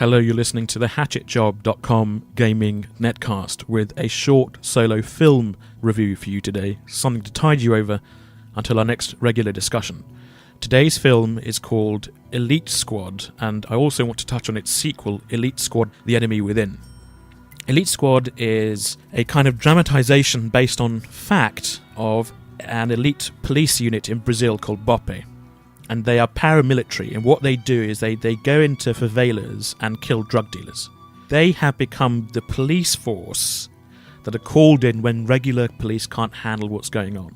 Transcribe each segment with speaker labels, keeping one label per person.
Speaker 1: Hello, you're listening to the HatchetJob.com gaming netcast with a short solo film review for you today, something to tide you over until our next regular discussion. Today's film is called Elite Squad, and I also want to touch on its sequel, Elite Squad: The Enemy Within. Elite Squad is a kind of dramatization based on fact of an elite police unit in Brazil called BOPE. And they are paramilitary, and what they do is they go into favelas and kill drug dealers. They have become the police force that are called in when regular police can't handle what's going on.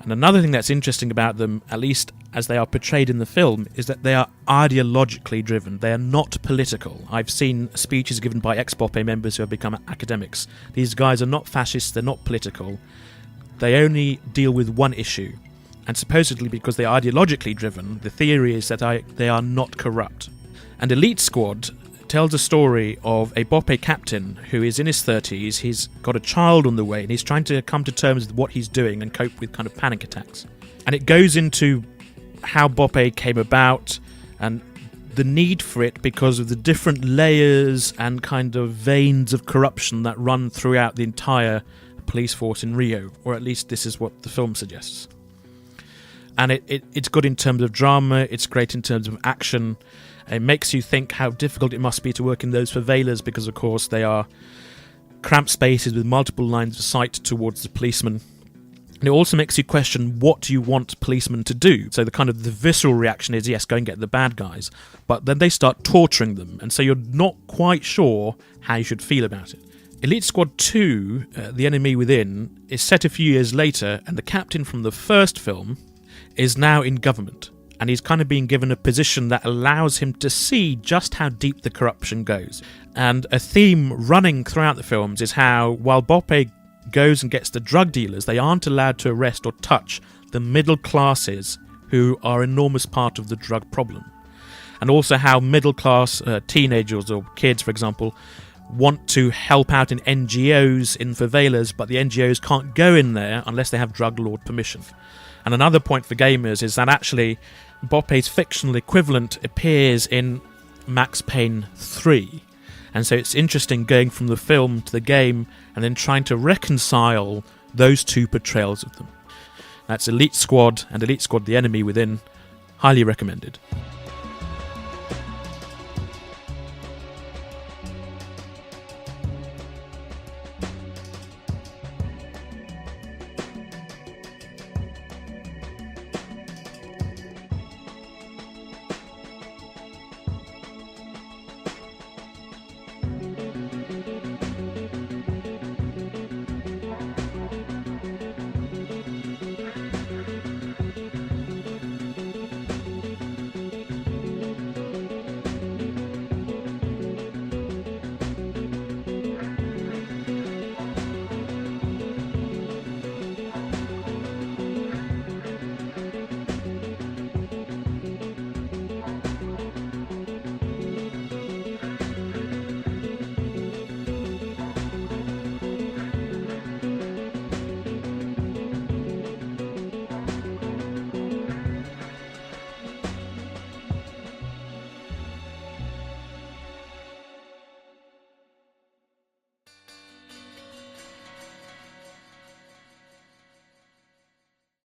Speaker 1: And another thing that's interesting about them, at least as they are portrayed in the film, is that they are ideologically driven. They are not political. I've seen speeches given by ex-BOPE members who have become academics. These guys are not fascists, they're not political. They only deal with one issue. And supposedly because they are ideologically driven, the theory is that they are not corrupt. And Elite Squad tells a story of a BOPE captain who is in his 30s, he's got a child on the way, and he's trying to come to terms with what he's doing and cope with kind of panic attacks. And it goes into how BOPE came about and the need for it because of the different layers and kind of veins of corruption that run throughout the entire police force in Rio, or at least this is what the film suggests. And it's good in terms of drama, it's great in terms of action. It makes you think how difficult it must be to work in those favelas because, of course, they are cramped spaces with multiple lines of sight towards the policemen. And it also makes you question what you want policemen to do. So the visceral reaction is, yes, go and get the bad guys. But then they start torturing them, and so you're not quite sure how you should feel about it. Elite Squad 2, The Enemy Within, is set a few years later, and the captain from the first film is now in government, and he's kind of being given a position that allows him to see just how deep the corruption goes. And a theme running throughout the films is how, while BOPE goes and gets the drug dealers, they aren't allowed to arrest or touch the middle classes who are an enormous part of the drug problem. And also how middle class teenagers or kids, for example, want to help out in NGOs in favelas, but the NGOs can't go in there unless they have drug lord permission. And another point for gamers is that actually BOPE's fictional equivalent appears in Max Payne 3. And so it's interesting going from the film to the game and then trying to reconcile those two portrayals of them. That's Elite Squad and Elite Squad: The Enemy Within. Highly recommended.